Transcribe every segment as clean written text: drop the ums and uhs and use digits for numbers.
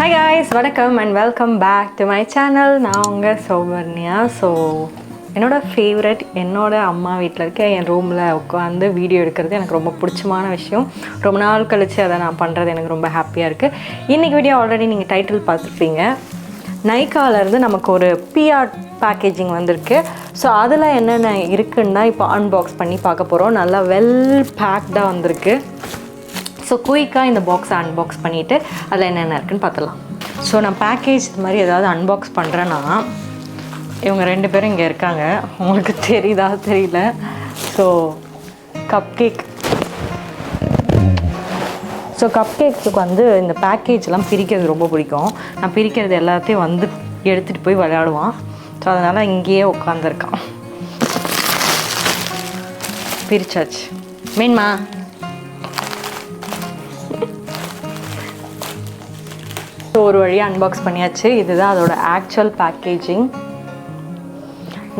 Hi guys, welcome and welcome back to my channel. நான் உங்கள் சௌவர்ணியா. So என்னோட favourite என்னோட அம்மா வீட்டில் இருக்க என் ரூமில் உட்காந்து வீடியோ எடுக்கிறது எனக்கு ரொம்ப பிடிச்சமான விஷயம். ரொம்ப நாள் கழித்து அதை நான் பண்ணுறது எனக்கு ரொம்ப ஹாப்பியாக இருக்குது. இன்றைக்கி வீடியோ ஆல்ரெடி நீங்கள் டைட்டில் பார்த்துருப்பீங்க. நைக்காலேருந்து நமக்கு ஒரு பிஆர் பேக்கேஜிங் வந்திருக்கு. ஸோ அதில் என்னென்ன இருக்குன்னு தான் இப்போ அன்பாக்ஸ் பண்ணி பார்க்க போகிறோம். நல்லா வெல் பேக்டாக வந்திருக்கு. ஸோ குயிக்காக இந்த பாக்ஸை அன்பாக்ஸ் பண்ணிவிட்டு அதில் என்னென்ன இருக்குதுன்னு பார்த்துலாம். ஸோ நான் பேக்கேஜ் இது மாதிரி ஏதாவது அன்பாக்ஸ் பண்ணுறேன்னா இவங்க ரெண்டு பேரும் இங்கே இருக்காங்க. உங்களுக்கு தெரியுதா தெரியல. ஸோ கப் கேக்ஸுக்கு வந்து இந்த பேக்கேஜ்லாம் பிரிக்கிறது ரொம்ப பிடிக்கும். நான் பிரிக்கிறது எல்லாத்தையும் வந்து எடுத்துகிட்டு போய் விளையாடுவான். ஸோ அதனால் இங்கேயே உட்காந்துருக்கான். பிரிச்சாச்சு. மீன்மா ஸோ ஒரு வழியாக அன்பாக்ஸ் பண்ணியாச்சு. இதுதான் அதோட ஆக்சுவல் பேக்கேஜிங்.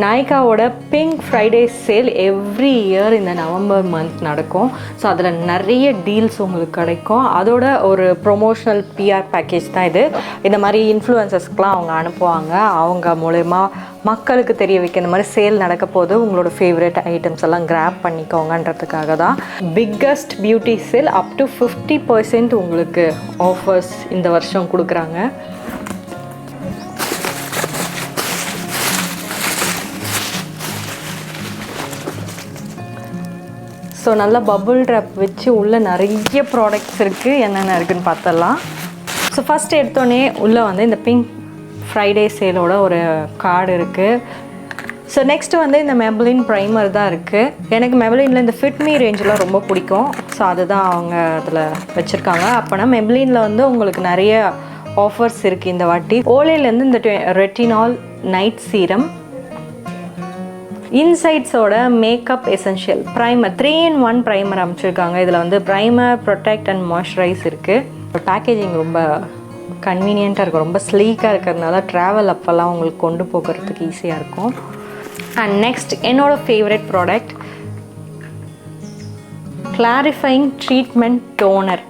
நைக்காவோட pink Friday sale every year இந்த நவம்பர் மந்த் நடக்கும். ஸோ அதில் நிறைய டீல்ஸ் உங்களுக்கு கிடைக்கும். அதோட ஒரு ப்ரொமோஷனல் பிஆர் பேக்கேஜ் தான் இது. இந்த மாதிரி இன்ஃப்ளூயன்சர்ஸ்க்கெலாம் அவங்க அனுப்புவாங்க. அவங்க மூலயமா மக்களுக்கு தெரிய வைக்க இந்த மாதிரி சேல் நடக்க போது உங்களோட ஃபேவரட் ஐட்டம்ஸ் எல்லாம் கிராப் பண்ணிக்கோங்கன்றதுக்காக தான். Biggest beauty sale up to 50% உங்களுக்கு ஆஃபர்ஸ் இந்த வருஷம் கொடுக்குறாங்க. ஸோ நல்லா பபுள் ட்ராப் வச்சு உள்ளே நிறைய ப்ராடக்ட்ஸ் இருக்குது. என்னென்ன இருக்குதுன்னு பார்த்தலாம். ஸோ ஃபஸ்ட் எடுத்தோடனே உள்ளே வந்து இந்த பிங்க் ஃப்ரைடே சேலோட ஒரு கார்டு இருக்குது. ஸோ நெக்ஸ்ட்டு வந்து இந்த மெப்ளின் ப்ரைமர் தான் இருக்குது. எனக்கு மெப்ளினில் இந்த ஃபிட்மி ரேஞ்செலாம் ரொம்ப பிடிக்கும். ஸோ அதுதான் அவங்க அதில் வச்சுருக்காங்க. அப்போனா மெப்ளினில் வந்து உங்களுக்கு நிறைய ஆஃபர்ஸ் இருக்குது இந்த வாட்டி. ஓலேலேருந்து இந்த ரெட்டினால் நைட் சீரம், இன்சைட்ஸோட makeup essential primer 3-in-1 primer அமைச்சிருக்காங்க. இதில் வந்து ப்ரைமர், ப்ரொடெக்ட் அண்ட் மாய்ஸ்சரைஸ் இருக்குது. பேக்கேஜிங் ரொம்ப கன்வீனியண்ட்டாக இருக்கும். ரொம்ப ஸ்லீக்காக இருக்கிறதுனால ட்ராவல் அப்போல்லாம் உங்களுக்கு கொண்டு போகிறதுக்கு ஈஸியாக இருக்கும். அண்ட் நெக்ஸ்ட் என்னோடய favourite product clarifying treatment toner.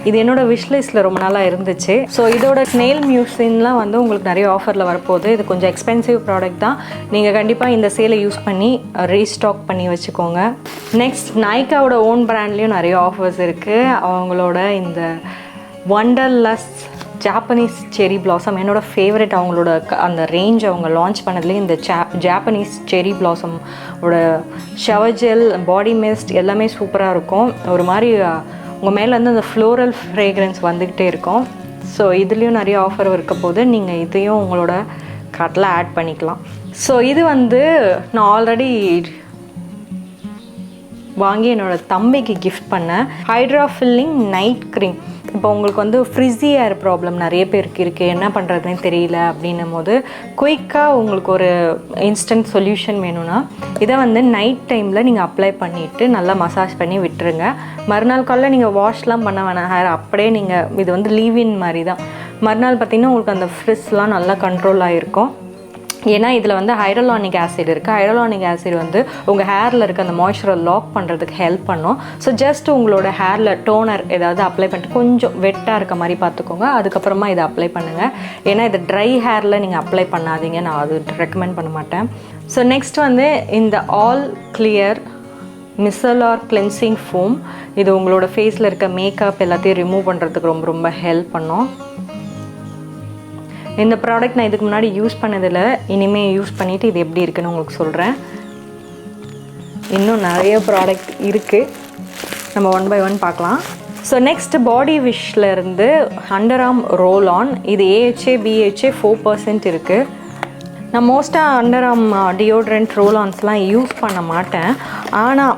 இது என்னோடய விஷ்லிஸ்ட்டில் ரொம்ப நாளாக இருந்துச்சு. ஸோ இதோட ஸ்னெயில் மியூசின்லாம் வந்து உங்களுக்கு நிறைய ஆஃபரில் வரப்போகுது. இது கொஞ்சம் எக்ஸ்பென்சிவ் ப்ராடக்ட் தான். நீங்கள் கண்டிப்பாக இந்த சேலை யூஸ் பண்ணி ரீஸ்டாக் பண்ணி வச்சுக்கோங்க. நெக்ஸ்ட் நைக்காவோட ஓன் பிராண்ட்லேயும் நிறைய ஆஃபர்ஸ் இருக்குது. அவங்களோட இந்த வண்டர்லஸ்ட் ஜாப்பனீஸ் செரி பிளாசம் என்னோடய ஃபேவரட். அவங்களோட அந்த ரேஞ்ச் அவங்க லான்ச் பண்ணதுலேயே இந்த ஜாப்பனீஸ் செரி பிளாசமோட ஷவர் ஜெல், பாடி மிஸ்ட் எல்லாமே சூப்பராக இருக்கும். ஒரு மாதிரி உங்கள் மேலே வந்து அந்த ஃப்ளோரல் ஃப்ரேக்ரன்ஸ் வந்துக்கிட்டே இருக்கும். ஸோ இதுலேயும் நிறைய ஆஃபர் இருக்க போது நீங்கள் இதையும் உங்களோட கார்ட்டில் ஆட் பண்ணிக்கலாம். ஸோ இது வந்து நான் ஆல்ரெடி வாங்கி என்னோடய தம்பிக்கு கிஃப்ட் பண்ணேன். Hydra filling night cream. இப்போ உங்களுக்கு வந்து ஃப்ரிஸி ஏர் ப்ராப்ளம் நிறைய பேருக்கு இருக்குது, என்ன பண்ணுறதுன்னு தெரியல அப்படின்னும் போது குயிக்காக உங்களுக்கு ஒரு இன்ஸ்டன்ட் சொல்யூஷன் வேணும்னா இதை வந்து நைட் டைமில் நீங்கள் அப்ளை பண்ணிவிட்டு நல்லா மசாஜ் பண்ணி விட்டுருங்க. மறுநாள் காலையில் நீங்கள் வாஷ்லாம் பண்ண வேணாம் ஹேர். அப்படியே நீங்கள் இது வந்து லீவின் மாதிரி தான். மறுநாள் பார்த்திங்கன்னா உங்களுக்கு அந்த ஃப்ரிஸ்லாம் நல்லா கண்ட்ரோல் ஆகிருக்கும். ஏன்னா இதில் வந்து ஹைரலானிக் ஆசிட் இருக்குது. ஹைரலானிக் ஆசிட் வந்து உங்கள் ஹேரில் இருக்க அந்த மாய்ஸ்சரை லாக் பண்ணுறதுக்கு ஹெல்ப் பண்ணும். ஸோ ஜஸ்ட் உங்களோட ஹேரில் டோனர் ஏதாவது அப்ளை பண்ணிட்டு கொஞ்சம் வெட்டாக இருக்க மாதிரி பார்த்துக்கோங்க. அதுக்கப்புறமா இதை அப்ளை பண்ணுங்கள். ஏன்னா இது ட்ரை ஹேரில் நீங்கள் அப்ளை பண்ணாதீங்க. நான் அது ரெக்கமெண்ட் பண்ண மாட்டேன். ஸோ நெக்ஸ்ட் வந்து இந்த all clear micellar cleansing foam. இது உங்களோட ஃபேஸில் இருக்க மேக்கப் எல்லாத்தையும் ரிமூவ் பண்ணுறதுக்கு ரொம்ப ரொம்ப ஹெல்ப் பண்ணும். இந்த ப்ராடக்ட் நான் இதுக்கு முன்னாடி யூஸ் பண்ணதில்லை. இனிமேல் யூஸ் பண்ணிவிட்டு இது எப்படி இருக்குன்னு உங்களுக்கு சொல்கிறேன். இன்னும் நிறைய ப்ராடக்ட் இருக்குது. நம்ம 1 by 1 பார்க்கலாம். ஸோ நெக்ஸ்ட் பாடி விஷலேருந்து அண்டர் ஆர்ம் ரோல் ஆன். இது AHA BHA 4% இருக்குது. நான் மோஸ்ட்டாக அண்டர் ஆர்ம் டியோட்ரண்ட் ரோல் ஆன்ஸ்லாம் யூஸ் பண்ண மாட்டேன். ஆனால்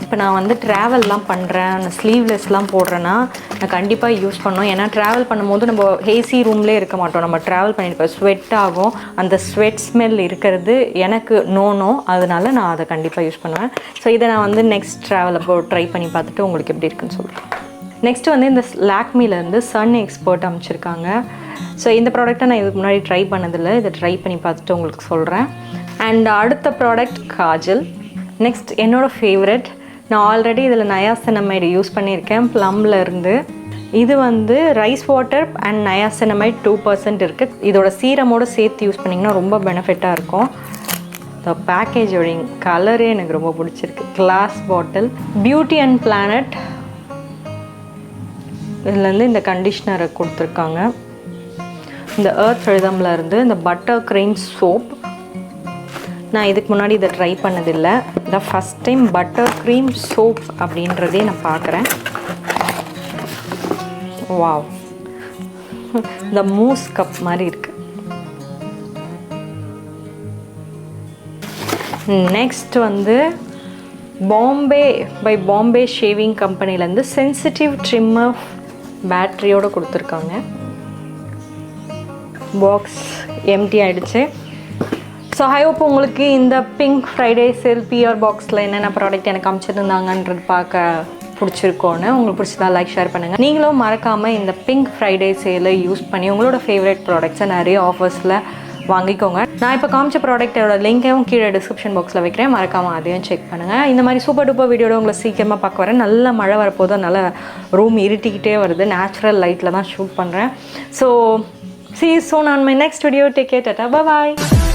இப்போ நான் வந்து ட்ராவல்லாம் பண்ணுறேன், நான் ஸ்லீவ்லெஸ்லாம் போடுறேன்னா நான் கண்டிப்பாக யூஸ் பண்ணோம். ஏன்னா ட்ராவல் பண்ணும்போது நம்ம ஏசி ரூம்லேயே இருக்க மாட்டோம். நம்ம ட்ராவல் பண்ணிட்டு ஸ்வெட் ஆகும். அந்த ஸ்வெட் ஸ்மெல் இருக்கிறது எனக்கு நோ. அதனால நான் அதை கண்டிப்பாக யூஸ் பண்ணுவேன். ஸோ இதை நான் வந்து நெக்ஸ்ட் ட்ராவல் அப்போ ட்ரை பண்ணி பார்த்துட்டு உங்களுக்கு எப்படி இருக்குன்னு சொல்கிறேன். நெக்ஸ்ட் வந்து இந்த லாக்மிலேருந்து சன் எக்ஸ்பர்ட் அமைச்சிருக்காங்க. ஸோ இந்த ப்ராடக்ட்டை நான் இதுக்கு முன்னாடி ட்ரை பண்ணதில்லை. இதை ட்ரை பண்ணி பார்த்துட்டு உங்களுக்கு சொல்கிறேன். அண்ட் அடுத்த ப்ராடக்ட் காஜல். நெக்ஸ்ட் என்னோடய ஃபேவரட். நான் ஆல்ரெடி இதில் நயாசினமைடு யூஸ் பண்ணியிருக்கேன் ப்ளம்லேருந்து. இது வந்து ரைஸ் வாட்டர் அண்ட் நயாசினமைட் 2% இருக்குது. இதோட சீரமோடு சேர்த்து யூஸ் பண்ணிங்கன்னா ரொம்ப பெனிஃபிட்டாக இருக்கும். இந்த பேக்கேஜோட கலரே எனக்கு ரொம்ப பிடிச்சிருக்கு. Glass bottle. Beauty and planet இதுலேருந்து இந்த கண்டிஷ்னரை கொடுத்துருக்காங்க. இந்த எர்த் ரிதமில் இருந்து இந்த பட்டர் க்ரீம் சோப். நான் இதுக்கு முன்னாடி இதை ட்ரை பண்ணதில்லை. இந்த first time butter cream soap அப்படின்றதே நான் பார்க்குறேன். வாவ், இந்த மூஸ் கப் மாதிரி இருக்குது. நெக்ஸ்ட் வந்து பாம்பே ஷேவிங் கம்பெனிலேருந்து சென்சிட்டிவ் ட்ரிம்மர் பேட்டரியோடு கொடுத்துருக்காங்க. பாக்ஸ் எம்டி ஆகிடுச்சு. ஸோ ஐ ஹோப் உங்களுக்கு இந்த பிங்க் ஃப்ரைடே சேல் பிஆர் பாக்ஸில் என்னென்ன ப்ராடக்ட் எனக்கு அமைச்சிருந்தாங்கன்றது பார்க்க பிடிச்சிருக்கோன்னு. உங்களுக்கு பிடிச்சதா லைக் ஷேர் பண்ணுங்கள். நீங்களும் மறக்காமல் இந்த பிங்க் ஃப்ரைடே சேலை யூஸ் பண்ணி உங்களோட ஃபேவரட் ப்ராடக்ட்ஸை நிறைய ஆஃபர்ஸில் வாங்கிக்கோங்க. நான் இப்போ காமிச்ச ப்ராடக்ட்டோட லிங்க்கையும் கீழே டிஸ்கிரிப்ஷன் பாக்ஸில் வைக்கிறேன். மறக்காமல் அதையும் செக் பண்ணுங்கள். இந்த மாதிரி சூப்பர் டூப்பர் வீடியோட உங்களை சீக்கிரமாக பார்க்க வரேன். நல்ல மழை வரப்போது, நல்ல ரூம் இருட்டிக்கிட்டே வருது. நேச்சுரல் லைட்டில் தான் ஷூட் பண்ணுறேன். So see you soon on my next video. Take care. Tata. Bye bye.